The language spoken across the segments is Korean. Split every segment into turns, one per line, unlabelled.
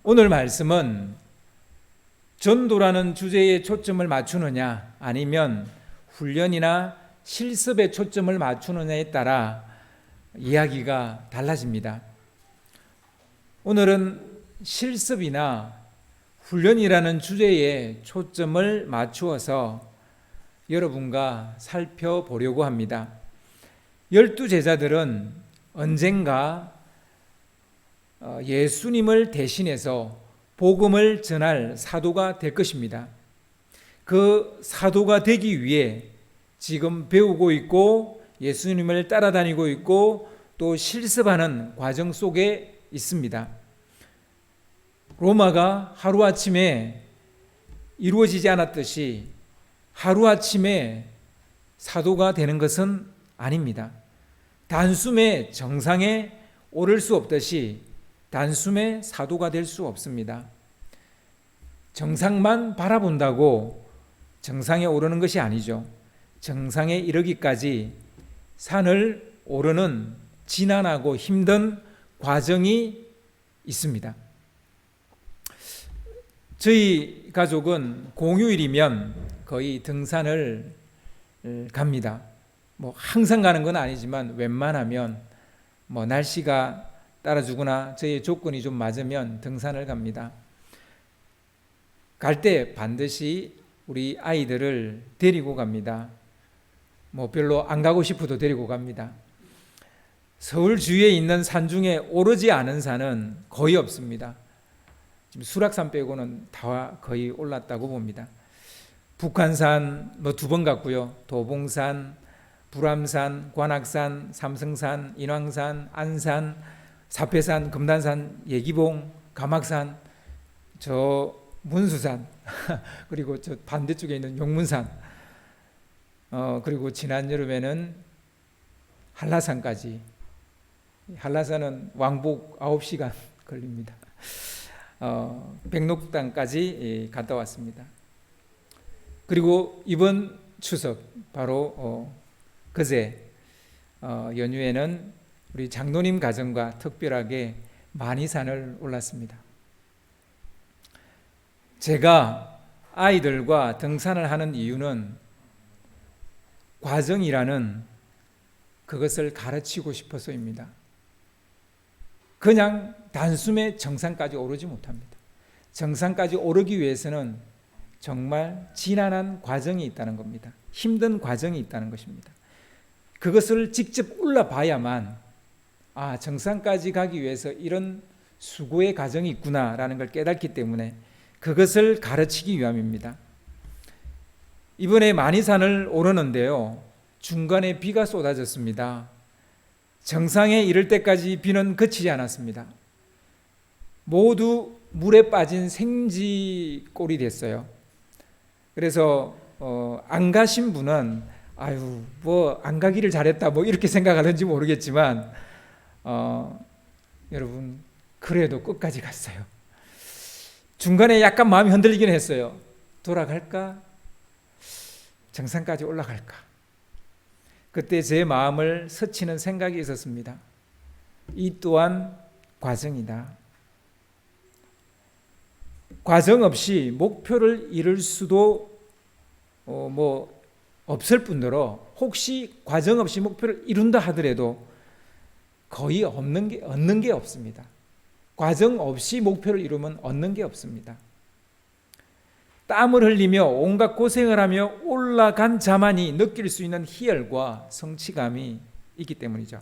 오늘 말씀은 전도라는 주제에 초점을 맞추느냐 아니면 훈련이나 실습에 초점을 맞추느냐에 따라 이야기가 달라집니다. 오늘은 실습이나 훈련이라는 주제에 초점을 맞추어서 여러분과 살펴보려고 합니다. 12제자들은 언젠가 예수님을 대신해서 복음을 전할 사도가 될 것입니다. 그 사도가 되기 위해 지금 배우고 있고 예수님을 따라다니고 있고 또 실습하는 과정 속에 있습니다. 로마가 하루아침에 이루어지지 않았듯이 하루아침에 사도가 되는 것은 아닙니다. 단숨에 정상에 오를 수 없듯이 단숨에 사도가 될 수 없습니다. 정상만 바라본다고 정상에 오르는 것이 아니죠. 정상에 이르기까지 산을 오르는 지난하고 힘든 과정이 있습니다. 저희 가족은 공휴일이면 거의 등산을 갑니다. 항상 가는 건 아니지만 웬만하면 날씨가 따라주거나 저희 조건이 좀 맞으면 등산을 갑니다. 갈 때 반드시 우리 아이들을 데리고 갑니다. 별로 안 가고 싶어도 데리고 갑니다. 서울 주위에 있는 산 중에 오르지 않은 산은 거의 없습니다. 지금 수락산 빼고는 다 거의 올랐다고 봅니다. 북한산 2번 갔고요. 도봉산, 불암산, 관악산, 삼성산, 인왕산, 안산, 사패산, 금단산, 예기봉, 가막산, 저 문수산 그리고 저 반대쪽에 있는 용문산, 그리고 지난 여름에는 한라산까지. 한라산은 왕복 9시간 걸립니다. 백록당까지 갔다 왔습니다. 그리고 이번 추석 바로 그제 연휴에는 우리 장로님 가정과 특별하게 만이산을 올랐습니다. 제가 아이들과 등산을 하는 이유는 과정이라는 그것을 가르치고 싶어서입니다. 그냥 단숨에 정상까지 오르지 못합니다. 정상까지 오르기 위해서는 정말 지난한 과정이 있다는 겁니다. 힘든 과정이 있다는 것입니다. 그것을 직접 올라봐야만 정상까지 가기 위해서 이런 수고의 과정이 있구나라는 걸 깨닫기 때문에 그것을 가르치기 위함입니다. 이번에 만이산을 오르는데요, 중간에 비가 쏟아졌습니다. 정상에 이를 때까지 비는 그치지 않았습니다. 모두 물에 빠진 생쥐꼴이 됐어요. 그래서 안 가신 분은 안 가기를 잘했다 이렇게 생각하는지 모르겠지만 여러분 그래도 끝까지 갔어요. 중간에 약간 마음이 흔들리긴 했어요. 돌아갈까? 정상까지 올라갈까? 그때 제 마음을 스치는 생각이 있었습니다. 이 또한 과정이다. 과정 없이 목표를 이룰 수도 없을 뿐더러 혹시 과정 없이 목표를 이룬다 하더라도 거의 얻는 게 없습니다. 과정 없이 목표를 이루면 얻는 게 없습니다. 땀을 흘리며 온갖 고생을 하며 올라간 자만이 느낄 수 있는 희열과 성취감이 있기 때문이죠.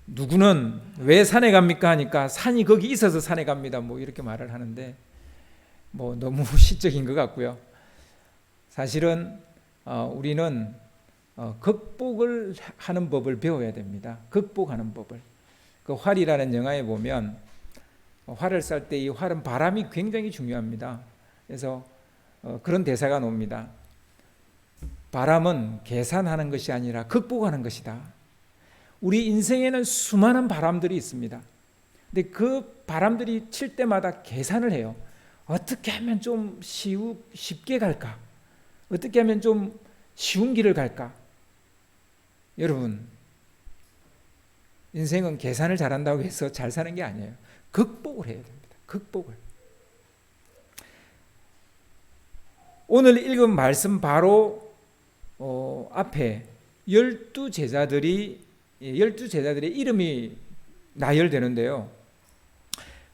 누구는 왜 산에 갑니까 하니까 산이 거기 있어서 산에 갑니다 이렇게 말을 하는데 너무 시적인 것 같고요. 사실은 우리는 극복을 하는 법을 배워야 됩니다. 극복하는 법을. 그 활이라는 영화에 보면 활을 쌀 때 이 활은 바람이 굉장히 중요합니다. 그래서 그런 대사가 나옵니다. 바람은 계산하는 것이 아니라 극복하는 것이다. 우리 인생에는 수많은 바람들이 있습니다. 근데 그 바람들이 칠 때마다 계산을 해요. 어떻게 하면 좀 쉽게 갈까? 어떻게 하면 좀 쉬운 길을 갈까? 여러분, 인생은 계산을 잘한다고 해서 잘 사는 게 아니에요. 극복을 해야 됩니다. 극복을. 오늘 읽은 말씀 바로 앞에 12제자들의 이름이 나열되는데요.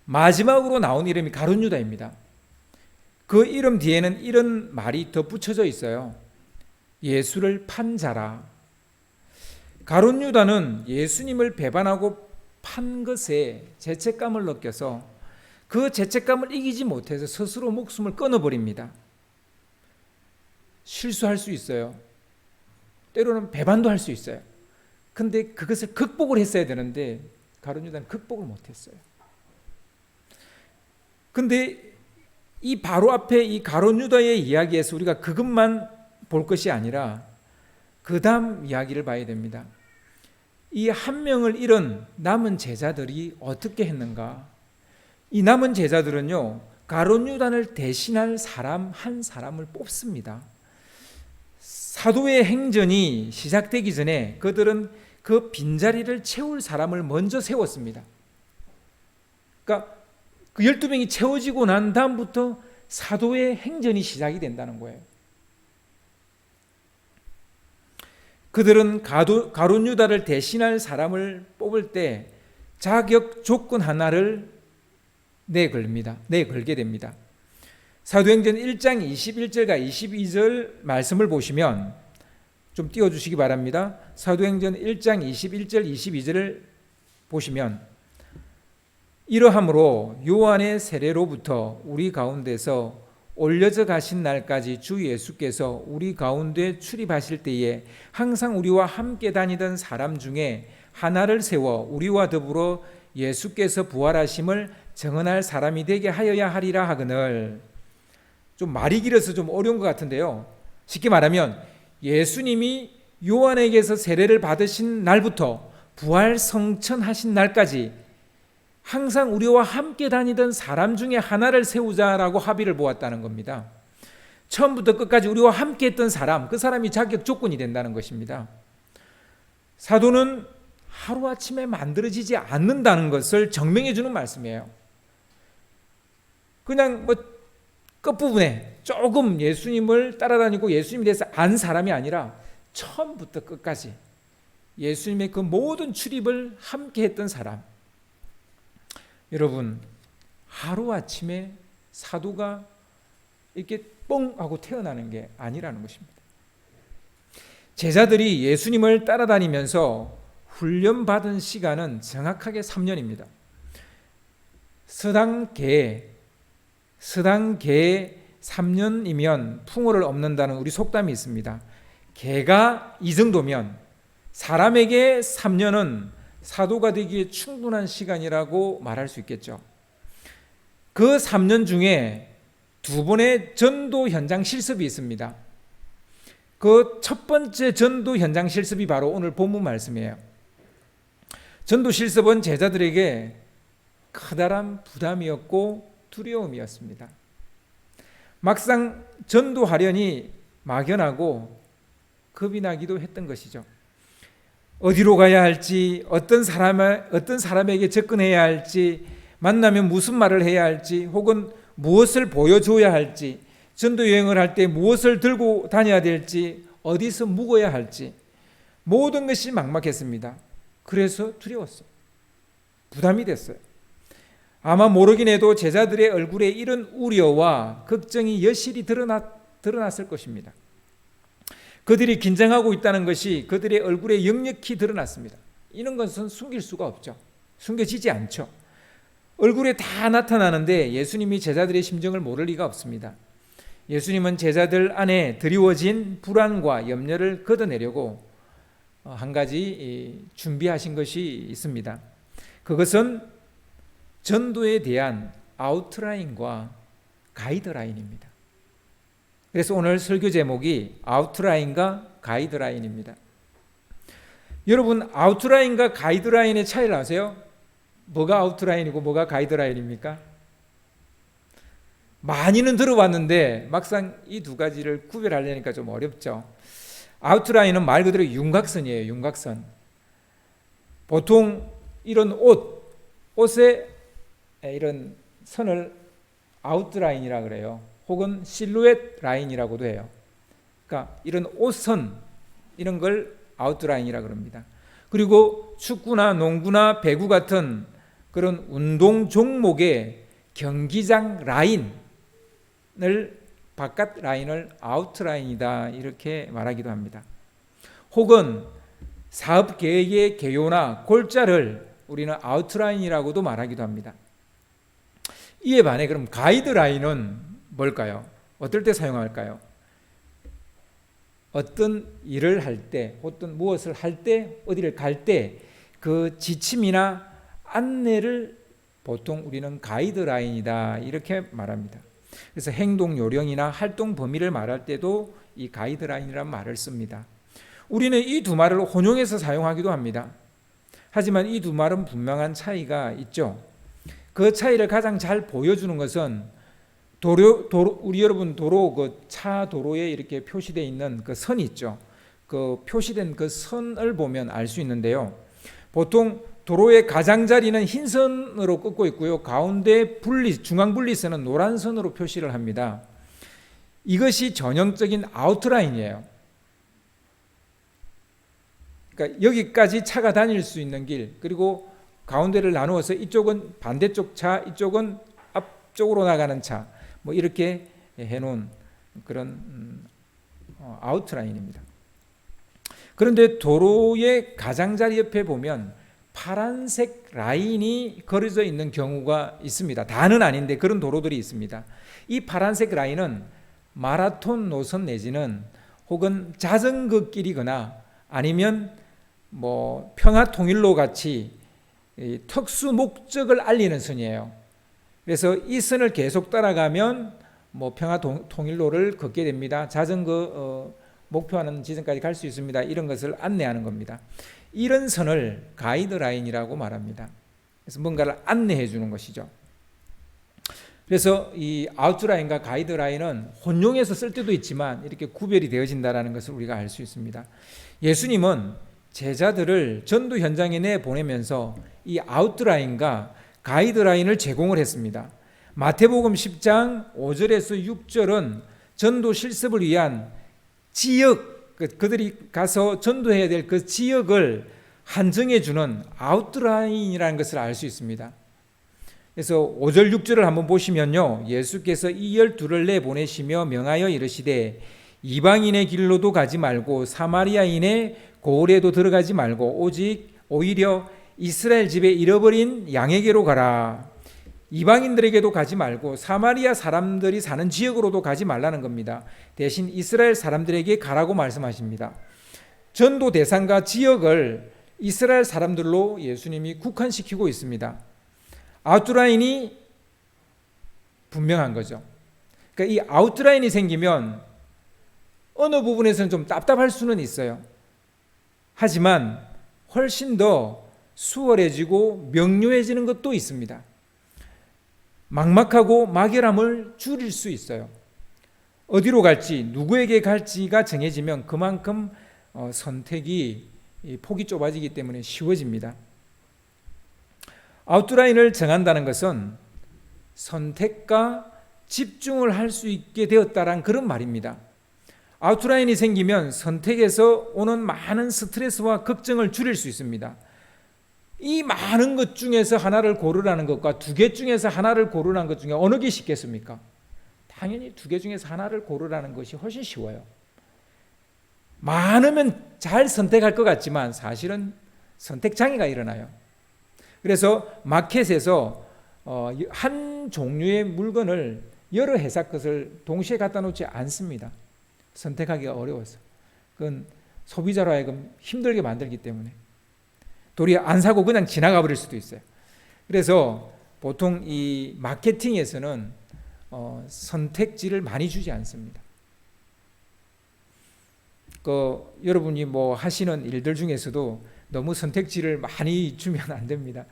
마지막으로 나온 이름이 가룟 유다입니다. 그 이름 뒤에는 이런 말이 더 붙여져 있어요. 예수를 판 자라. 가룟 유다는 예수님을 배반하고 판 것에 죄책감을 느껴서 그 죄책감을 이기지 못해서 스스로 목숨을 끊어버립니다. 실수할 수 있어요. 때로는 배반도 할 수 있어요. 근데 그것을 극복을 했어야 되는데 가룟 유다는 극복을 못했어요. 근데 이 바로 앞에 이 가룟 유다의 이야기에서 우리가 그것만 볼 것이 아니라 그 다음 이야기를 봐야 됩니다. 이 한 명을 잃은 남은 제자들이 어떻게 했는가? 이 남은 제자들은요, 가룟 유다를 대신할 사람 한 사람을 뽑습니다. 사도의 행전이 시작되기 전에 그들은 그 빈자리를 채울 사람을 먼저 세웠습니다. 그러니까 그 12명이 채워지고 난 다음부터 사도의 행전이 시작이 된다는 거예요. 그들은 가룟 유다를 대신할 사람을 뽑을 때 자격 조건 하나를 내걸게 됩니다. 사도행전 1장 21절과 22절 말씀을 보시면 좀 띄워주시기 바랍니다. 사도행전 1장 21절 22절을 보시면 이러함으로 요한의 세례로부터 우리 가운데서 올려져 가신 날까지 주 예수께서 우리 가운데 출입하실 때에 항상 우리와 함께 다니던 사람 중에 하나를 세워 우리와 더불어 예수께서 부활하심을 증언할 사람이 되게 하여야 하리라 하거늘. 좀 말이 길어서 좀 어려운 것 같은데요. 쉽게 말하면 예수님이 요한에게서 세례를 받으신 날부터 부활 성천하신 날까지 항상 우리와 함께 다니던 사람 중에 하나를 세우자라고 합의를 보았다는 겁니다. 처음부터 끝까지 우리와 함께 했던 사람, 그 사람이 자격 조건이 된다는 것입니다. 사도는 하루아침에 만들어지지 않는다는 것을 증명해 주는 말씀이에요. 그냥 끝부분에 조금 예수님을 따라다니고 예수님에 대해서 안 사람이 아니라 처음부터 끝까지 예수님의 그 모든 출입을 함께 했던 사람. 여러분, 하루아침에 사도가 이렇게 뻥 하고 태어나는 게 아니라는 것입니다. 제자들이 예수님을 따라다니면서 훈련받은 시간은 정확하게 3년입니다. 서당계에 3년이면 풍어를 엎는다는 우리 속담이 있습니다. 개가 이 정도면 사람에게 3년은 사도가 되기에 충분한 시간이라고 말할 수 있겠죠. 그 3년 중에 2번의 전도 현장 실습이 있습니다. 그 첫 번째 전도 현장 실습이 바로 오늘 본문 말씀이에요. 전도 실습은 제자들에게 커다란 부담이었고 두려움이었습니다. 막상 전도하려니 막연하고 겁이 나기도 했던 것이죠. 어디로 가야 할지, 어떤 사람에게 접근해야 할지, 만나면 무슨 말을 해야 할지, 혹은 무엇을 보여줘야 할지, 전도 여행을 할 때 무엇을 들고 다녀야 될지, 어디서 묵어야 할지, 모든 것이 막막했습니다. 그래서 두려웠어요. 부담이 됐어요. 아마 모르긴 해도 제자들의 얼굴에 이런 우려와 걱정이 여실히 드러났을 것입니다. 그들이 긴장하고 있다는 것이 그들의 얼굴에 역력히 드러났습니다. 이런 것은 숨길 수가 없죠. 숨겨지지 않죠. 얼굴에 다 나타나는데 예수님이 제자들의 심정을 모를 리가 없습니다. 예수님은 제자들 안에 드리워진 불안과 염려를 걷어내려고 한 가지 준비하신 것이 있습니다. 그것은 전도에 대한 아웃라인과 가이드라인입니다. 그래서 오늘 설교 제목이 아웃라인과 가이드라인입니다. 여러분, 아웃라인과 가이드라인의 차이를 아세요? 뭐가 아웃라인이고 뭐가 가이드라인입니까? 많이는 들어봤는데 막상 이 두 가지를 구별하려니까 좀 어렵죠. 아웃라인은 말 그대로 윤곽선이에요. 윤곽선. 보통 이런 옷에 이런 선을 아웃라인이라 그래요. 혹은 실루엣 라인이라고도 해요. 그러니까 이런 옷선 이런 걸 아웃라인이라 그럽니다. 그리고 축구나 농구나 배구 같은 그런 운동 종목의 경기장 라인을 바깥 라인을 아웃라인이다 이렇게 말하기도 합니다. 혹은 사업 계획의 개요나 골자를 우리는 아웃라인이라고도 말하기도 합니다. 이에 반해 그럼 가이드라인은 뭘까요? 어떨 때 사용할까요? 어떤 일을 할 때, 어떤 무엇을 할 때, 어디를 갈 때 그 지침이나 안내를 보통 우리는 가이드라인이다 이렇게 말합니다. 그래서 행동 요령이나 활동 범위를 말할 때도 이 가이드라인이라는 말을 씁니다. 우리는 이 두 말을 혼용해서 사용하기도 합니다. 하지만 이 두 말은 분명한 차이가 있죠. 그 차이를 가장 잘 보여주는 것은 우리 여러분 도로 그 차 도로에 이렇게 표시되어 있는 그 선이 있죠. 그 표시된 그 선을 보면 알 수 있는데요. 보통 도로의 가장자리는 흰 선으로 긋고 있고요. 가운데 중앙 분리선은 노란 선으로 표시를 합니다. 이것이 전형적인 아웃라인이에요. 그러니까 여기까지 차가 다닐 수 있는 길, 그리고 가운데를 나누어서 이쪽은 반대쪽 차, 이쪽은 앞쪽으로 나가는 차, 뭐 이렇게 해놓은 그런 아웃라인입니다. 그런데 도로의 가장자리 옆에 보면 파란색 라인이 그려져 있는 경우가 있습니다. 다는 아닌데 그런 도로들이 있습니다. 이 파란색 라인은 마라톤 노선 내지는 혹은 자전거 길이거나 아니면 뭐 평화통일로 같이 특수 목적을 알리는 선이에요. 그래서 이 선을 계속 따라가면 뭐 평화통일로를 걷게 됩니다. 자전거 목표하는 지점까지 갈 수 있습니다. 이런 것을 안내하는 겁니다. 이런 선을 가이드라인이라고 말합니다. 그래서 뭔가를 안내해 주는 것이죠. 그래서 이 아웃라인과 가이드라인은 혼용해서 쓸 때도 있지만 이렇게 구별이 되어진다는 것을 우리가 알 수 있습니다. 예수님은 제자들을 전도 현장에 내보내면서 이 아웃라인과 가이드라인을 제공을 했습니다. 마태복음 10장 5절에서 6절은 전도 실습을 위한 지역, 그들이 가서 전도해야 될 그 지역을 한정해 주는 아웃라인이라는 것을 알 수 있습니다. 그래서 5절 6절을 한번 보시면요, 예수께서 이 12를 내보내시며 명하여 이르시되 이방인의 길로도 가지 말고 사마리아인의 고을에도 들어가지 말고 오히려 이스라엘 집에 잃어버린 양에게로 가라. 이방인들에게도 가지 말고 사마리아 사람들이 사는 지역으로도 가지 말라는 겁니다. 대신 이스라엘 사람들에게 가라고 말씀하십니다. 전도 대상과 지역을 이스라엘 사람들로 예수님이 국한시키고 있습니다. 아웃라인이 분명한 거죠. 그러니까 이 아웃라인이 생기면 어느 부분에서는 좀 답답할 수는 있어요. 하지만 훨씬 더 수월해지고 명료해지는 것도 있습니다. 막막하고 막연함을 줄일 수 있어요. 어디로 갈지, 누구에게 갈지가 정해지면 그만큼 선택이 폭이 좁아지기 때문에 쉬워집니다. 아웃라인을 정한다는 것은 선택과 집중을 할 수 있게 되었다란 그런 말입니다. 아웃라인이 생기면 선택에서 오는 많은 스트레스와 걱정을 줄일 수 있습니다. 이 많은 것 중에서 하나를 고르라는 것과 두 개 중에서 하나를 고르라는 것 중에 어느 게 쉽겠습니까? 당연히 두 개 중에서 하나를 고르라는 것이 훨씬 쉬워요. 많으면 잘 선택할 것 같지만 사실은 선택 장애가 일어나요. 그래서 마켓에서 한 종류의 물건을 여러 회사 것을 동시에 갖다 놓지 않습니다. 선택하기가 어려워서. 그건 소비자로 하여금 힘들게 만들기 때문에. 도리어 안 사고 그냥 지나가 버릴 수도 있어요. 그래서 보통 이 마케팅에서는 선택지를 많이 주지 않습니다. 여러분이 뭐 하시는 일들 중에서도 너무 선택지를 많이 주면 안 됩니다.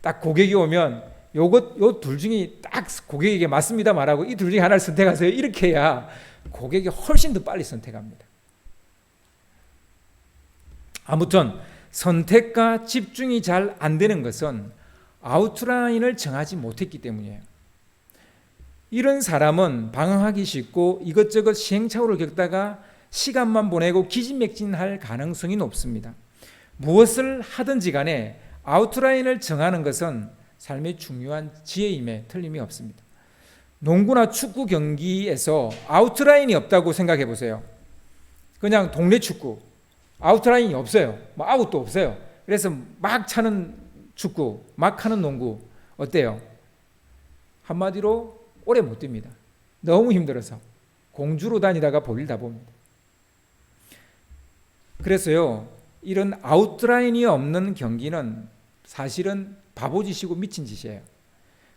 딱 고객이 오면 요 둘 중에 딱 고객에게 맞습니다 말하고 이 둘 중에 하나를 선택하세요. 이렇게 해야 고객이 훨씬 더 빨리 선택합니다. 아무튼 선택과 집중이 잘 안 되는 것은 아웃라인을 정하지 못했기 때문이에요. 이런 사람은 방황하기 쉽고 이것저것 시행착오를 겪다가 시간만 보내고 기진맥진할 가능성이 높습니다. 무엇을 하든지 간에 아웃라인을 정하는 것은 삶의 중요한 지혜임에 틀림이 없습니다. 농구나 축구 경기에서 아웃라인이 없다고 생각해 보세요. 그냥 동네 축구 아웃라인이 없어요. 아웃도 없어요. 그래서 막 차는 축구, 막 하는 농구 어때요? 한마디로 오래 못 뜁니다. 너무 힘들어서 공주로 다니다가 볼일 다 봅니다. 그래서요, 이런 아웃라인이 없는 경기는 사실은 바보짓이고 미친 짓이에요.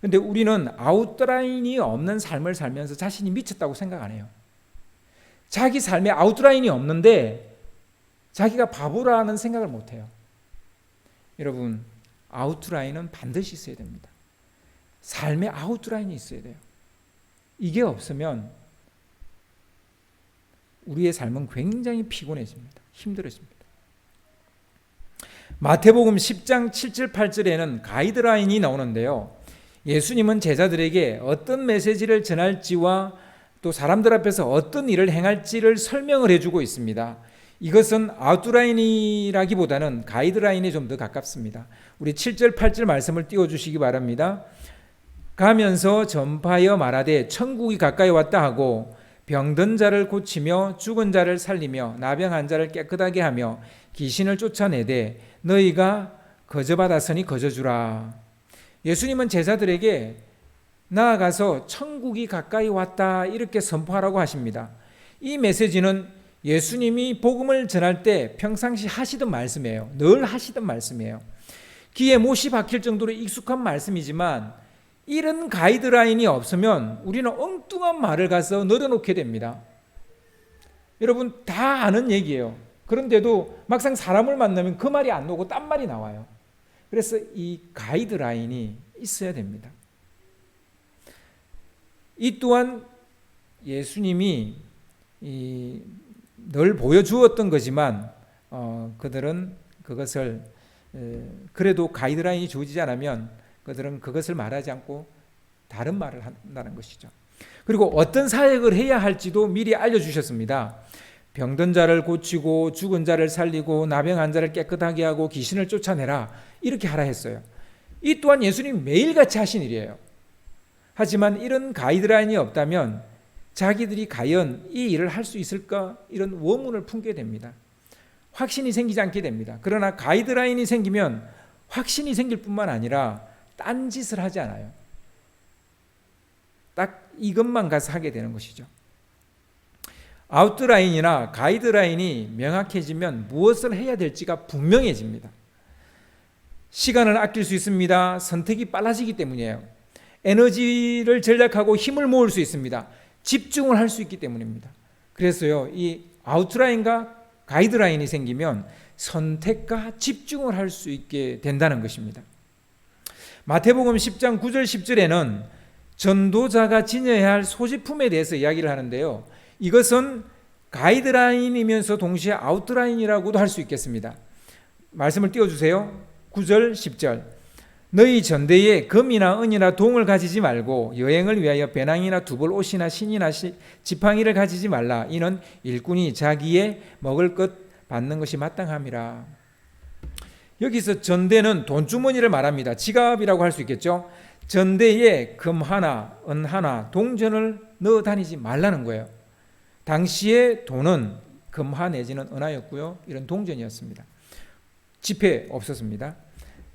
근데 우리는 아웃라인이 없는 삶을 살면서 자신이 미쳤다고 생각 안 해요. 자기 삶에 아웃라인이 없는데 자기가 바보라는 생각을 못 해요. 여러분, 아웃라인은 반드시 있어야 됩니다. 삶에 아웃라인이 있어야 돼요. 이게 없으면 우리의 삶은 굉장히 피곤해집니다. 힘들어집니다. 마태복음 10장 7절 8절에는 가이드라인이 나오는데요. 예수님은 제자들에게 어떤 메시지를 전할지와 또 사람들 앞에서 어떤 일을 행할지를 설명을 해주고 있습니다. 이것은 아웃라인이라기보다는 가이드라인에 좀 더 가깝습니다. 우리 7절 8절 말씀을 띄워주시기 바랍니다. 가면서 전파하여 말하되 천국이 가까이 왔다 하고 병든 자를 고치며 죽은 자를 살리며 나병한 자를 깨끗하게 하며 귀신을 쫓아내되 너희가 거저받았으니 거저주라. 예수님은 제자들에게 나아가서 천국이 가까이 왔다 이렇게 선포하라고 하십니다. 이 메시지는 예수님이 복음을 전할 때 평상시 하시던 말씀이에요. 늘 하시던 말씀이에요. 귀에 못이 박힐 정도로 익숙한 말씀이지만 이런 가이드라인이 없으면 우리는 엉뚱한 말을 가서 늘어놓게 됩니다. 여러분 다 아는 얘기예요. 그런데도 막상 사람을 만나면 그 말이 안 나오고 딴 말이 나와요. 그래서 이 가이드라인이 있어야 됩니다. 이 또한 예수님이 늘 보여주었던 거지만 그들은 그것을 그래도 가이드라인이 주어지지 않으면 그들은 그것을 말하지 않고 다른 말을 한다는 것이죠. 그리고 어떤 사역을 해야 할지도 미리 알려주셨습니다. 병든 자를 고치고 죽은 자를 살리고 나병한 자를 깨끗하게 하고 귀신을 쫓아내라 이렇게 하라 했어요. 이 또한 예수님이 매일같이 하신 일이에요. 하지만 이런 가이드라인이 없다면 자기들이 과연 이 일을 할 수 있을까 이런 의문을 품게 됩니다. 확신이 생기지 않게 됩니다. 그러나 가이드라인이 생기면 확신이 생길 뿐만 아니라 딴짓을 하지 않아요. 딱 이것만 가서 하게 되는 것이죠. 아웃라인이나 가이드라인이 명확해지면 무엇을 해야 될지가 분명해집니다. 시간을 아낄 수 있습니다. 선택이 빨라지기 때문이에요. 에너지를 절약하고 힘을 모을 수 있습니다. 집중을 할 수 있기 때문입니다. 그래서요, 이 아웃라인과 가이드라인이 생기면 선택과 집중을 할 수 있게 된다는 것입니다. 마태복음 10장 9절 10절에는 전도자가 지녀야 할 소지품에 대해서 이야기를 하는데요. 이것은 가이드라인이면서 동시에 아웃라인이라고도 할 수 있겠습니다. 말씀을 띄워주세요. 9절 10절 너희 전대에 금이나 은이나 동을 가지지 말고 여행을 위하여 배낭이나 두벌 옷이나 신이나 지팡이를 가지지 말라. 이는 일꾼이 자기의 먹을 것 받는 것이 마땅함이라. 여기서 전대는 돈주머니를 말합니다. 지갑이라고 할 수 있겠죠. 전대에 금 하나, 은 하나, 동전을 넣어 다니지 말라는 거예요. 당시에 돈은 금화 내지는 은하였고요. 이런 동전이었습니다. 지폐 없었습니다.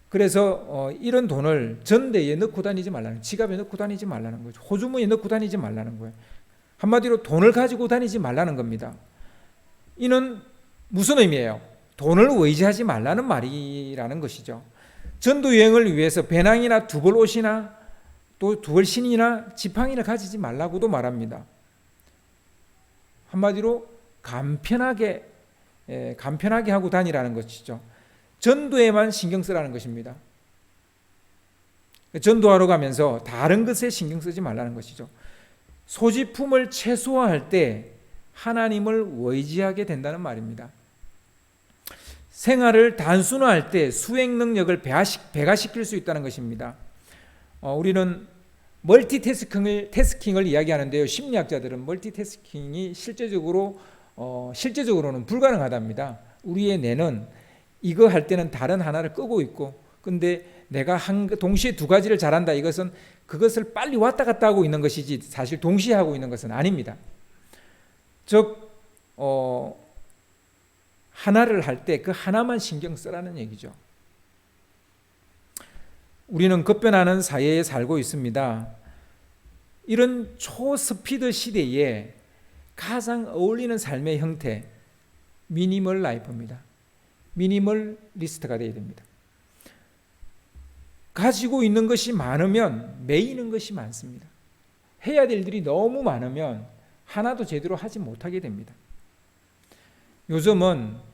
그래서 이런 돈을 전대에 넣고 다니지 말라는, 지갑에 넣고 다니지 말라는 거죠. 호주머니에 넣고 다니지 말라는 거예요. 한마디로 돈을 가지고 다니지 말라는 겁니다. 이는 무슨 의미예요? 돈을 의지하지 말라는 말이라는 것이죠. 전도 여행을 위해서 배낭이나 두벌 옷이나 또 두벌 신이나 지팡이를 가지지 말라고도 말합니다. 한마디로 간편하게 하고 다니라는 것이죠. 전도에만 신경 쓰라는 것입니다. 전도하러 가면서 다른 것에 신경 쓰지 말라는 것이죠. 소지품을 최소화할 때 하나님을 의지하게 된다는 말입니다. 생활을 단순화할 때 수행 능력을 배가시킬 수 있다는 것입니다. 우리는 멀티태스킹을 이야기하는데요. 심리학자들은 멀티태스킹이 실제적으로는 불가능하답니다. 우리의 뇌는 이거 할 때는 다른 하나를 끄고 있고, 근데 내가 동시에 두 가지를 잘한다, 이것은 그것을 빨리 왔다 갔다 하고 있는 것이지 사실 동시에 하고 있는 것은 아닙니다. 즉 하나를 할 때 그 하나만 신경 쓰라는 얘기죠. 우리는 급변하는 사회에 살고 있습니다. 이런 초스피드 시대에 가장 어울리는 삶의 형태, 미니멀 라이프입니다. 미니멀 리스트가 되어야 됩니다. 가지고 있는 것이 많으면 매이는 것이 많습니다. 해야 될 일이 너무 많으면 하나도 제대로 하지 못하게 됩니다. 요즘은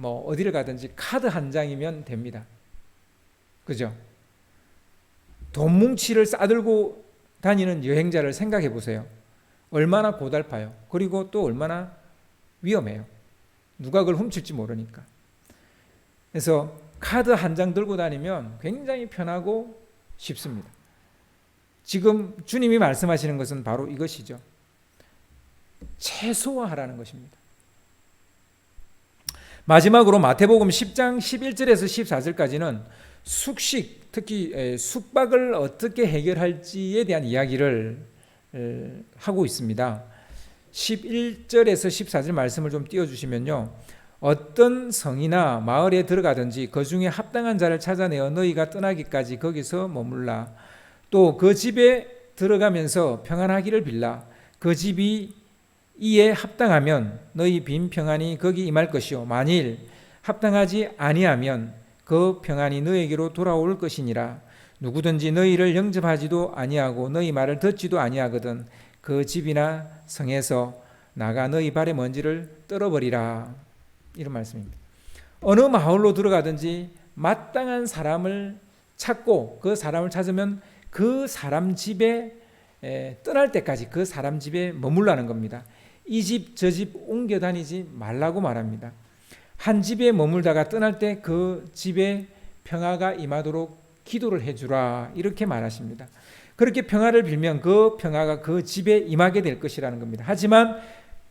어디를 가든지 카드 한 장이면 됩니다. 그죠? 돈 뭉치를 싸들고 다니는 여행자를 생각해 보세요. 얼마나 고달파요. 그리고 또 얼마나 위험해요. 누가 그걸 훔칠지 모르니까. 그래서 카드 한 장 들고 다니면 굉장히 편하고 쉽습니다. 지금 주님이 말씀하시는 것은 바로 이것이죠. 최소화하라는 것입니다. 마지막으로 마태복음 10장 11절에서 14절까지는 숙식, 특히 숙박을 어떻게 해결할지에 대한 이야기를 하고 있습니다. 11절에서 14절 말씀을 좀 띄워주시면요, 어떤 성이나 마을에 들어가든지 그 중에 합당한 자를 찾아내어 너희가 떠나기까지 거기서 머물라. 또 그 집에 들어가면서 평안하기를 빌라. 그 집이 이에 합당하면 너희 빈 평안이 거기 임할 것이요, 만일 합당하지 아니하면 그 평안이 너희에게로 돌아올 것이니라. 누구든지 너희를 영접하지도 아니하고 너희 말을 듣지도 아니하거든 그 집이나 성에서 나가 너희 발의 먼지를 떨어버리라. 이런 말씀입니다. 어느 마을로 들어가든지 마땅한 사람을 찾고 그 사람을 찾으면 그 사람 집에 떠날 때까지 그 사람 집에 머물라는 겁니다. 이 집 저 집 옮겨 다니지 말라고 말합니다. 한 집에 머물다가 떠날 때 그 집에 평화가 임하도록 기도를 해주라, 이렇게 말하십니다. 그렇게 평화를 빌면 그 평화가 그 집에 임하게 될 것이라는 겁니다. 하지만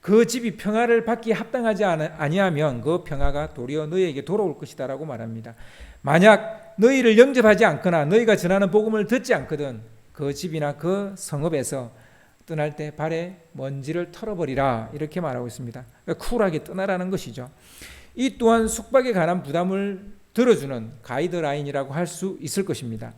그 집이 평화를 받기에 합당하지 아니하면 그 평화가 도리어 너희에게 돌아올 것이다라고 말합니다. 만약 너희를 영접하지 않거나 너희가 전하는 복음을 듣지 않거든 그 집이나 그 성읍에서 떠날 때 발에 먼지를 털어버리라, 이렇게 말하고 있습니다. 그러니까 쿨하게 떠나라는 것이죠. 이 또한 숙박에 관한 부담을 들어주는 가이드라인이라고 할 수 있을 것입니다.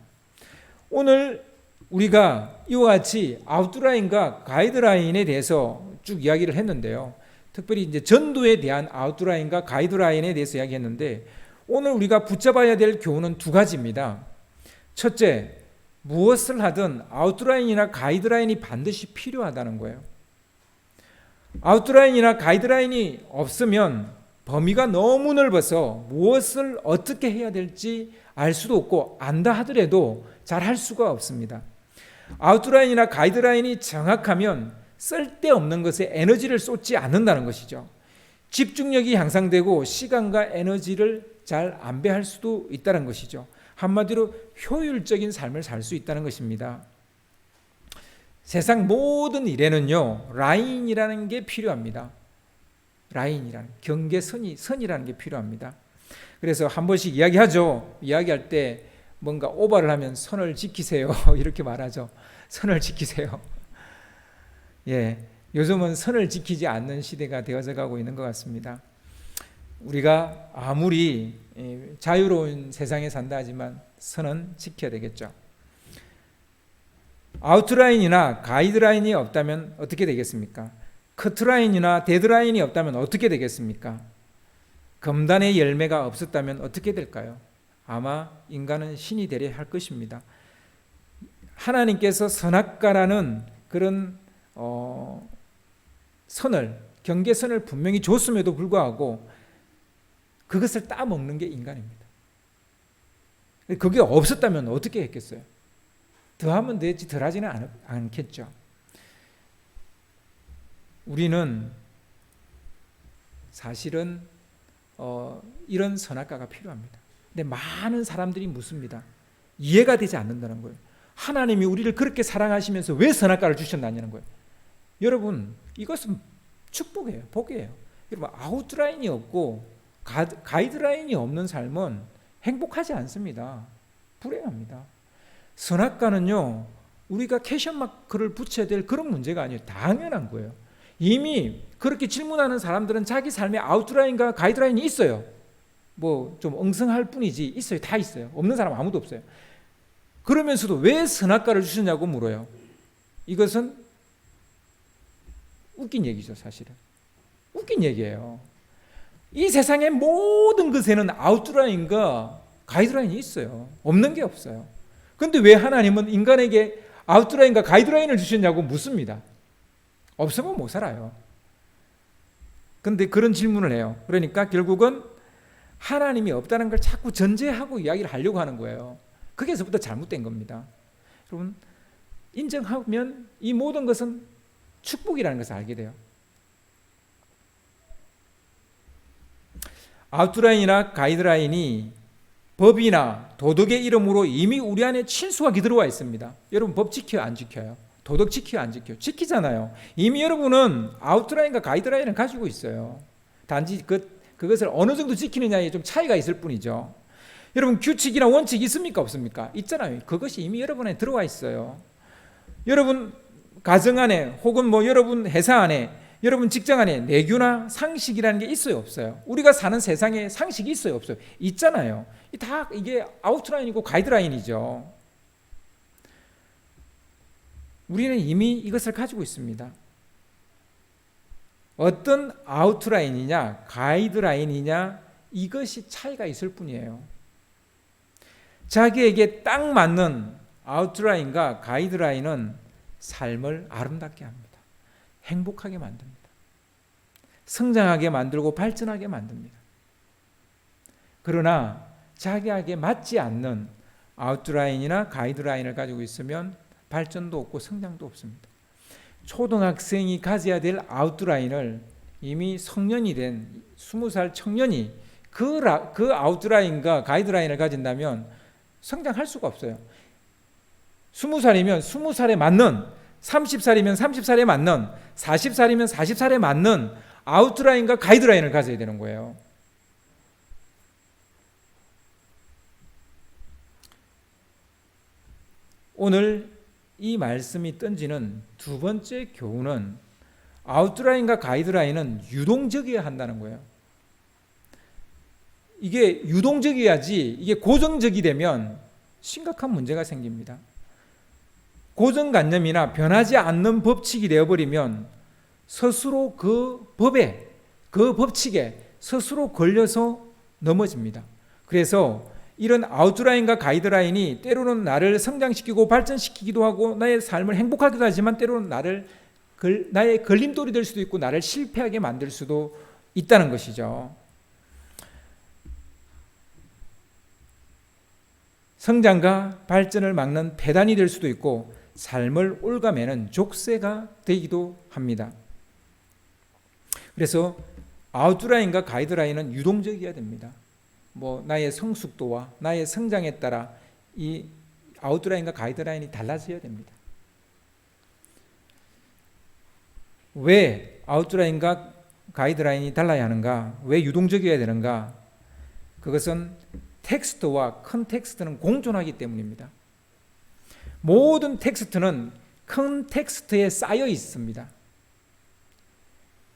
오늘 우리가 이와 같이 아웃라인과 가이드라인에 대해서 쭉 이야기를 했는데요. 특별히 이제 전도에 대한 아웃라인과 가이드라인에 대해서 이야기했는데, 오늘 우리가 붙잡아야 될 교훈은 두 가지입니다. 첫째, 무엇을 하든 아웃라인이나 가이드라인이 반드시 필요하다는 거예요. 아웃라인이나 가이드라인이 없으면 범위가 너무 넓어서 무엇을 어떻게 해야 될지 알 수도 없고 안다 하더라도 잘 할 수가 없습니다. 아웃라인이나 가이드라인이 정확하면 쓸데없는 것에 에너지를 쏟지 않는다는 것이죠. 집중력이 향상되고 시간과 에너지를 잘 안배할 수도 있다는 것이죠. 한마디로 효율적인 삶을 살 수 있다는 것입니다. 세상 모든 일에는요, 라인이라는 게 필요합니다. 라인이라는 선이라는 게 필요합니다. 그래서 한 번씩 이야기하죠. 이야기할 때 뭔가 오버를 하면 선을 지키세요 이렇게 말하죠. 선을 지키세요. 예, 요즘은 선을 지키지 않는 시대가 되어져 가고 있는 것 같습니다. 우리가 아무리 자유로운 세상에 산다 하지만 선은 지켜야 되겠죠. 아웃라인이나 가이드라인이 없다면 어떻게 되겠습니까? 커트라인이나 데드라인이 없다면 어떻게 되겠습니까? 검단의 열매가 없었다면 어떻게 될까요? 아마 인간은 신이 되려 할 것입니다. 하나님께서 선악과라는 그런 경계선을 분명히 줬음에도 불구하고 그것을 따먹는 게 인간입니다. 그게 없었다면 어떻게 했겠어요? 더하면 되지 덜하지는 않겠죠. 우리는 사실은 이런 선악과가 필요합니다. 근데 많은 사람들이 묻습니다. 이해가 되지 않는다는 거예요. 하나님이 우리를 그렇게 사랑하시면서 왜 선악과를 주셨느냐는 거예요. 여러분, 이것은 축복이에요. 복이에요. 여러분, 아웃라인이 없고 가이드라인이 없는 삶은 행복하지 않습니다. 불행합니다. 선악과는요, 우리가 캐션마크를 붙여야 될 그런 문제가 아니에요. 당연한 거예요. 이미 그렇게 질문하는 사람들은 자기 삶에 아웃라인과 가이드라인이 있어요. 뭐 좀 엉성할 뿐이지 있어요. 다 있어요. 없는 사람 아무도 없어요. 그러면서도 왜 선악과를 주셨냐고 물어요. 이것은 웃긴 얘기죠, 사실은. 웃긴 얘기예요. 이 세상의 모든 것에는 아웃라인과 가이드라인이 있어요. 없는 게 없어요. 그런데 왜 하나님은 인간에게 아웃라인과 가이드라인을 주셨냐고 묻습니다. 없으면 못 살아요. 그런데 그런 질문을 해요. 그러니까 결국은 하나님이 없다는 걸 자꾸 전제하고 이야기를 하려고 하는 거예요. 거기서부터 잘못된 겁니다. 여러분, 인정하면 이 모든 것은 축복이라는 것을 알게 돼요. 아웃라인이나 가이드라인이 법이나 도덕의 이름으로 이미 우리 안에 친숙하게 들어와 있습니다. 여러분, 법 지켜요, 안 지켜요? 도덕 지켜요, 안 지켜요? 지키잖아요. 이미 여러분은 아웃라인과 가이드라인을 가지고 있어요. 단지 그것을 어느 정도 지키느냐에 좀 차이가 있을 뿐이죠. 여러분, 규칙이나 원칙이 있습니까, 없습니까? 있잖아요. 그것이 이미 여러분 안에 들어와 있어요. 여러분 가정 안에 혹은 뭐 여러분 회사 안에, 여러분 직장 안에 내규나 상식이라는 게 있어요, 없어요? 우리가 사는 세상에 상식이 있어요, 없어요? 있잖아요. 다 이게 아웃라인이고 가이드라인이죠. 우리는 이미 이것을 가지고 있습니다. 어떤 아웃라인이냐 가이드라인이냐 이것이 차이가 있을 뿐이에요. 자기에게 딱 맞는 아웃라인과 가이드라인은 삶을 아름답게 합니다. 행복하게 만듭니다. 성장하게 만들고 발전하게 만듭니다. 그러나 자기에게 맞지 않는 아웃라인이나 가이드라인을 가지고 있으면 발전도 없고 성장도 없습니다. 초등학생이 가져야 될 아웃라인을 이미 성년이 된 20살 청년이 그 아웃라인과 가이드라인을 가진다면 성장할 수가 없어요. 20살이면 20살에 맞는, 30살이면 30살에 맞는, 40살이면 40살에 맞는 아웃라인과 가이드라인을 가져야 되는 거예요. 오늘 이 말씀이 던지는 두 번째 교훈은 아웃라인과 가이드라인은 유동적이어야 한다는 거예요. 이게 유동적이어야지, 이게 고정적이 되면 심각한 문제가 생깁니다. 고정관념이나 변하지 않는 법칙이 되어버리면 스스로 그 법에, 그 법칙에 스스로 걸려서 넘어집니다. 그래서 이런 아웃라인과 가이드라인이 때로는 나를 성장시키고 발전시키기도 하고 나의 삶을 행복하기도 하지만 때로는 나의 걸림돌이 될 수도 있고 나를 실패하게 만들 수도 있다는 것이죠. 성장과 발전을 막는 폐단이 될 수도 있고 삶을 올가매는 족쇄가 되기도 합니다. 그래서 아웃라인과 가이드라인은 유동적이어야 됩니다. 뭐 나의 성숙도와 나의 성장에 따라 이 아웃라인과 가이드라인이 달라져야 됩니다. 왜 아웃라인과 가이드라인이 달라야 하는가? 왜 유동적이어야 되는가? 그것은 텍스트와 컨텍스트는 공존하기 때문입니다. 모든 텍스트는 컨텍스트에 쌓여 있습니다.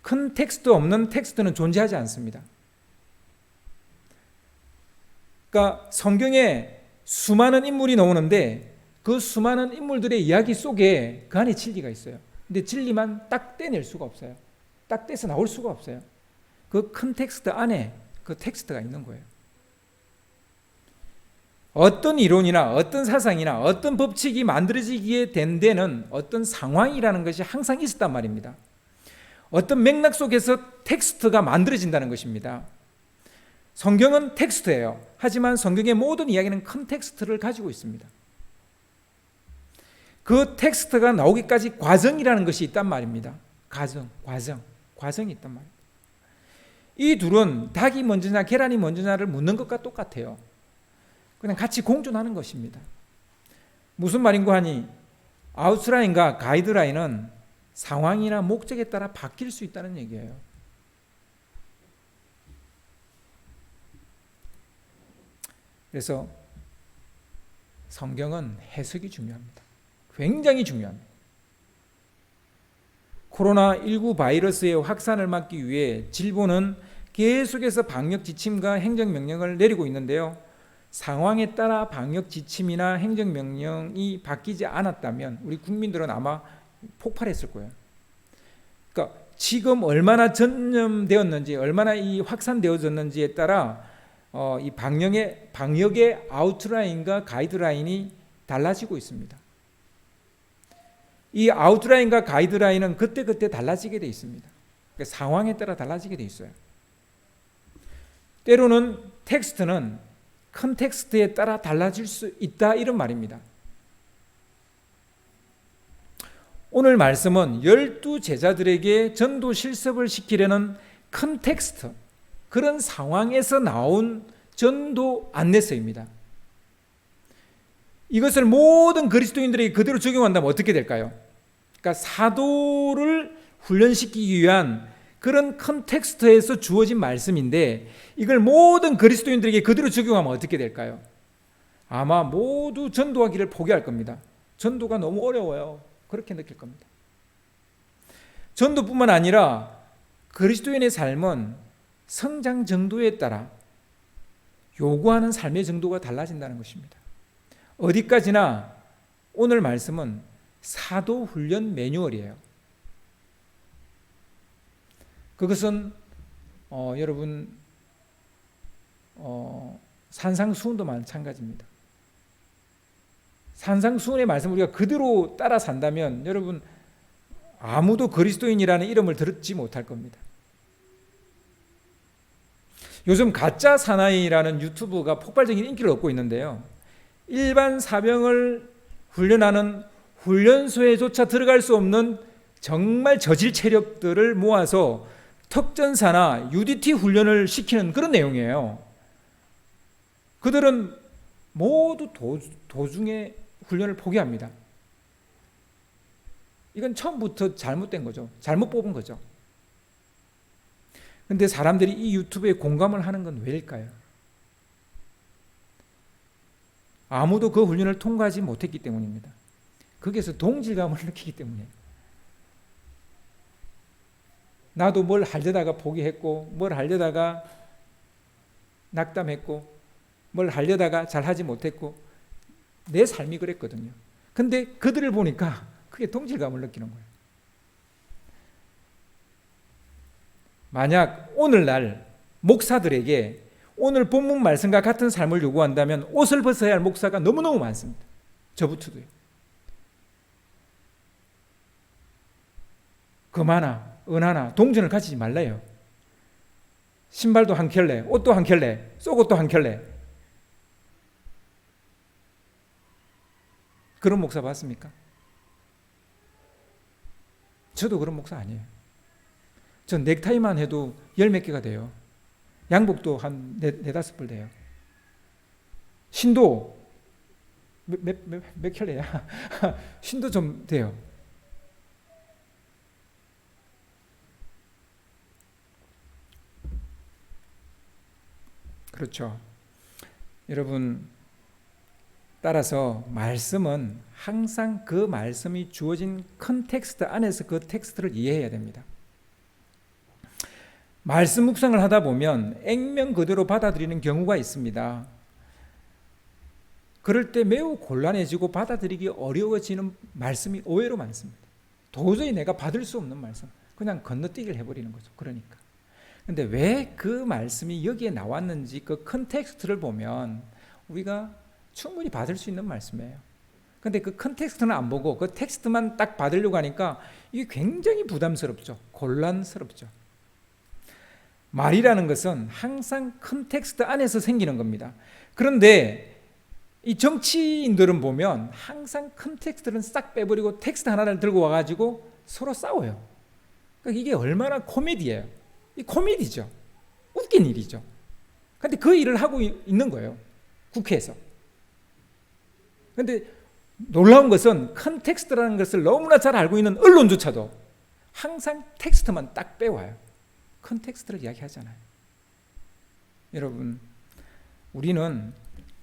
컨텍스트 없는 텍스트는 존재하지 않습니다. 그러니까 성경에 수많은 인물이 나오는데 그 수많은 인물들의 이야기 속에 그 안에 진리가 있어요. 근데 진리만 딱 떼낼 수가 없어요. 딱 떼서 나올 수가 없어요. 그 컨텍스트 안에 그 텍스트가 있는 거예요. 어떤 이론이나 어떤 사상이나 어떤 법칙이 만들어지기에 된 데는 어떤 상황이라는 것이 항상 있었단 말입니다. 어떤 맥락 속에서 텍스트가 만들어진다는 것입니다. 성경은 텍스트예요. 하지만 성경의 모든 이야기는 컨텍스트를 가지고 있습니다. 그 텍스트가 나오기까지 과정이라는 것이 있단 말입니다. 과정이 있단 말입니다. 이 둘은 닭이 먼저냐 계란이 먼저냐를 묻는 것과 똑같아요. 그냥 같이 공존하는 것입니다. 무슨 말인고 하니 아웃라인과 가이드라인은 상황이나 목적에 따라 바뀔 수 있다는 얘기예요. 그래서 성경은 해석이 중요합니다. 굉장히 중요합니다. 코로나19 바이러스의 확산을 막기 위해 진보는 계속해서 방역 지침과 행정명령을 내리고 있는데요. 상황에 따라 방역 지침이나 행정명령이 바뀌지 않았다면 우리 국민들은 아마 폭발했을 거예요. 그러니까 지금 얼마나 전염되었는지, 얼마나 이 확산되어졌는지에 따라 이 방역의 아웃라인과 가이드라인이 달라지고 있습니다. 이 아웃라인과 가이드라인은 그때그때 달라지게 돼 있습니다. 그러니까 상황에 따라 달라지게 돼 있어요. 때로는 텍스트는 컨텍스트에 따라 달라질 수 있다, 이런 말입니다. 오늘 말씀은 12제자들에게 전도 실습을 시키려는 컨텍스트, 그런 상황에서 나온 전도 안내서입니다. 이것을 모든 그리스도인들에게 그대로 적용한다면 어떻게 될까요? 그러니까 사도를 훈련시키기 위한 그런 컨텍스트에서 주어진 말씀인데 이걸 모든 그리스도인들에게 그대로 적용하면 어떻게 될까요? 아마 모두 전도하기를 포기할 겁니다. 전도가 너무 어려워요. 그렇게 느낄 겁니다. 전도뿐만 아니라 그리스도인의 삶은 성장 정도에 따라 요구하는 삶의 정도가 달라진다는 것입니다. 어디까지나 오늘 말씀은 사도 훈련 매뉴얼이에요. 그것은 여러분 산상수훈도 마찬가지입니다. 산상수훈의 말씀 우리가 그대로 따라 산다면 여러분 아무도 그리스도인이라는 이름을 듣지 못할 겁니다. 요즘 가짜 사나이라는 유튜브가 폭발적인 인기를 얻고 있는데요. 일반 사병을 훈련하는 훈련소에조차 들어갈 수 없는 정말 저질 체력들을 모아서 특전사나 UDT 훈련을 시키는 그런 내용이에요. 그들은 모두 도중에 훈련을 포기합니다. 이건 처음부터 잘못된 거죠. 잘못 뽑은 거죠. 그런데 사람들이 이 유튜브에 공감을 하는 건 왜일까요? 아무도 그 훈련을 통과하지 못했기 때문입니다. 거기에서 동질감을 느끼기 때문이에요. 나도 뭘 하려다가 포기했고, 뭘 하려다가 낙담했고, 뭘 하려다가 잘하지 못했고, 내 삶이 그랬거든요. 근데 그들을 보니까 그게 동질감을 느끼는 거예요. 만약 오늘날 목사들에게 오늘 본문 말씀과 같은 삶을 요구한다면 옷을 벗어야 할 목사가 너무너무 많습니다. 저부터도요. 금하나 은하나 동전을 가지지 말래요. 신발도 한 켤레, 옷도 한 켤레, 속옷도 한 켤레. 그런 목사 봤습니까? 저도 그런 목사 아니에요. 전 넥타이만 해도 열 몇 개가 돼요. 양복도 한 네다섯 벌 돼요. 신도 몇 켤레야? 신도 좀 돼요. 그렇죠. 여러분, 따라서 말씀은 항상 그 말씀이 주어진 컨텍스트 안에서 그 텍스트를 이해해야 됩니다. 말씀 묵상을 하다 보면 액면 그대로 받아들이는 경우가 있습니다. 그럴 때 매우 곤란해지고 받아들이기 어려워지는 말씀이 의외로 많습니다. 도저히 내가 받을 수 없는 말씀, 그냥 건너뛰기를 해버리는 거죠. 그러니까. 근데 왜 그 말씀이 여기에 나왔는지 그 컨텍스트를 보면 우리가 충분히 받을 수 있는 말씀이에요. 근데 그 컨텍스트는 안 보고 그 텍스트만 딱 받으려고 하니까 이게 굉장히 부담스럽죠. 곤란스럽죠. 말이라는 것은 항상 컨텍스트 안에서 생기는 겁니다. 그런데 이 정치인들은 보면 항상 컨텍스트를 싹 빼버리고 텍스트 하나를 들고 와가지고 서로 싸워요. 그러니까 이게 얼마나 코미디예요. 이 코미디죠. 웃긴 일이죠. 그런데 그 일을 하고 있는 거예요. 국회에서. 그런데 놀라운 것은 컨텍스트라는 것을 너무나 잘 알고 있는 언론조차도 항상 텍스트만 딱 빼와요. 컨텍스트를 이야기하잖아요. 여러분, 우리는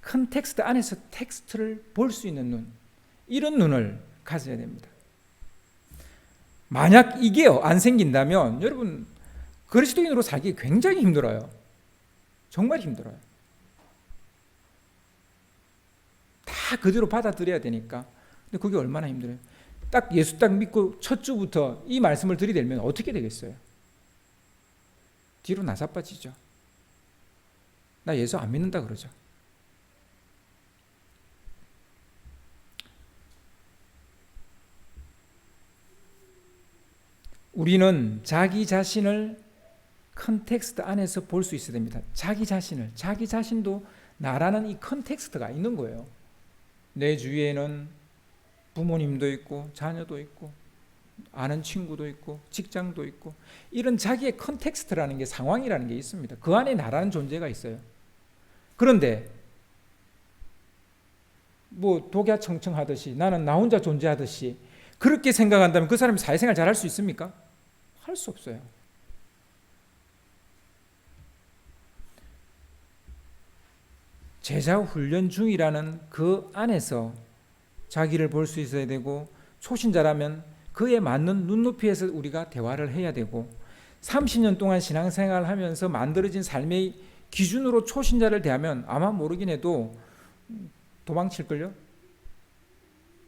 컨텍스트 안에서 텍스트를 볼 수 있는 눈, 이런 눈을 가져야 됩니다. 만약 이게 안 생긴다면 여러분 그리스도인으로 살기 굉장히 힘들어요. 정말 힘들어요. 다 그대로 받아들여야 되니까. 근데 그게 얼마나 힘들어요. 딱 예수 딱 믿고 첫 주부터 이 말씀을 들이대면 어떻게 되겠어요? 뒤로 나사빠지죠. 나 예수 안 믿는다 그러죠. 우리는 자기 자신을 컨텍스트 안에서 볼 수 있어야 됩니다. 자기 자신도 나라는 이 컨텍스트가 있는 거예요. 내 주위에는 부모님도 있고 자녀도 있고 아는 친구도 있고 직장도 있고 이런 자기의 컨텍스트라는 게 상황이라는 게 있습니다. 그 안에 나라는 존재가 있어요. 그런데 뭐 독야청청하듯이 나는 나 혼자 존재하듯이 그렇게 생각한다면 그 사람이 사회생활 잘할 수 있습니까? 할 수 없어요. 제자 훈련 중이라는 그 안에서 자기를 볼 수 있어야 되고 초신자라면 그에 맞는 눈높이에서 우리가 대화를 해야 되고 30년 동안 신앙생활을 하면서 만들어진 삶의 기준으로 초신자를 대하면 아마 모르긴 해도 도망칠걸요?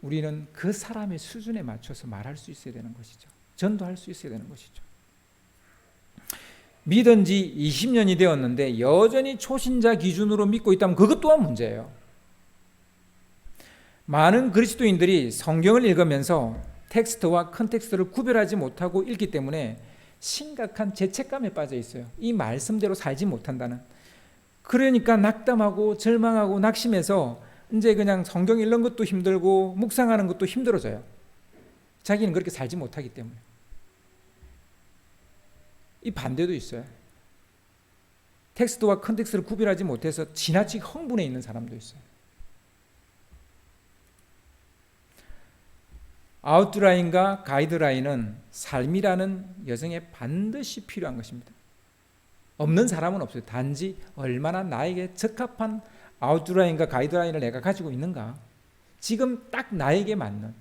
우리는 그 사람의 수준에 맞춰서 말할 수 있어야 되는 것이죠. 전도할 수 있어야 되는 것이죠. 믿은 지 20년이 되었는데 여전히 초신자 기준으로 믿고 있다면 그것 또한 문제예요. 많은 그리스도인들이 성경을 읽으면서 텍스트와 컨텍스트를 구별하지 못하고 읽기 때문에 심각한 죄책감에 빠져 있어요. 이 말씀대로 살지 못한다는. 그러니까 낙담하고 절망하고 낙심해서 이제 그냥 성경 읽는 것도 힘들고 묵상하는 것도 힘들어져요. 자기는 그렇게 살지 못하기 때문에. 이 반대도 있어요. 텍스트와 컨텍스트를 구별하지 못해서 지나치게 흥분해 있는 사람도 있어요. 아웃라인과 가이드라인은 삶이라는 여정에 반드시 필요한 것입니다. 없는 사람은 없어요. 단지 얼마나 나에게 적합한 아웃라인과 가이드라인을 내가 가지고 있는가. 지금 딱 나에게 맞는,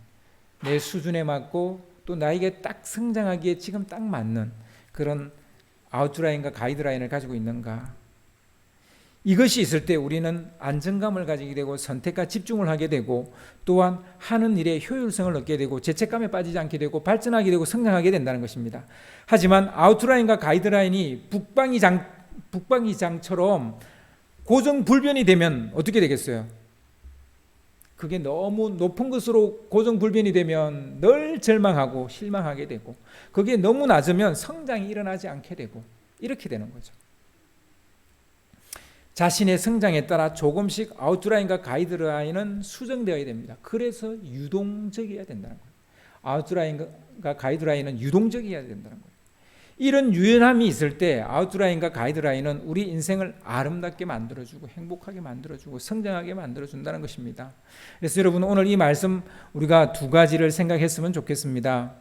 내 수준에 맞고 또 나에게 딱 성장하기에 지금 딱 맞는 그런 아웃라인과 가이드라인을 가지고 있는가. 이것이 있을 때 우리는 안정감을 가지게 되고 선택과 집중을 하게 되고 또한 하는 일에 효율성을 얻게 되고 죄책감에 빠지지 않게 되고 발전하게 되고 성장하게 된다는 것입니다. 하지만 아웃라인과 가이드라인이 북방이장처럼 고정불변이 되면 어떻게 되겠어요? 그게 너무 높은 것으로 고정불변이 되면 늘 절망하고 실망하게 되고 그게 너무 낮으면 성장이 일어나지 않게 되고 이렇게 되는 거죠. 자신의 성장에 따라 조금씩 아웃라인과 가이드라인은 수정되어야 됩니다. 그래서 유동적이어야 된다는 거예요. 아웃라인과 가이드라인은 유동적이어야 된다는 거예요. 이런 유연함이 있을 때 아웃라인과 가이드라인은 우리 인생을 아름답게 만들어주고 행복하게 만들어주고 성장하게 만들어준다는 것입니다. 그래서 여러분 오늘 이 말씀 우리가 두 가지를 생각했으면 좋겠습니다.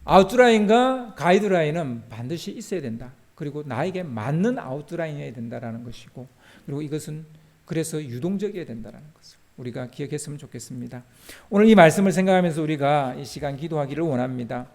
아웃라인과 가이드라인은 반드시 있어야 된다. 그리고 나에게 맞는 아웃라인이어야 된다는 것이고 그리고 이것은 그래서 유동적이어야 된다는 것을 우리가 기억했으면 좋겠습니다. 오늘 이 말씀을 생각하면서 우리가 이 시간 기도하기를 원합니다.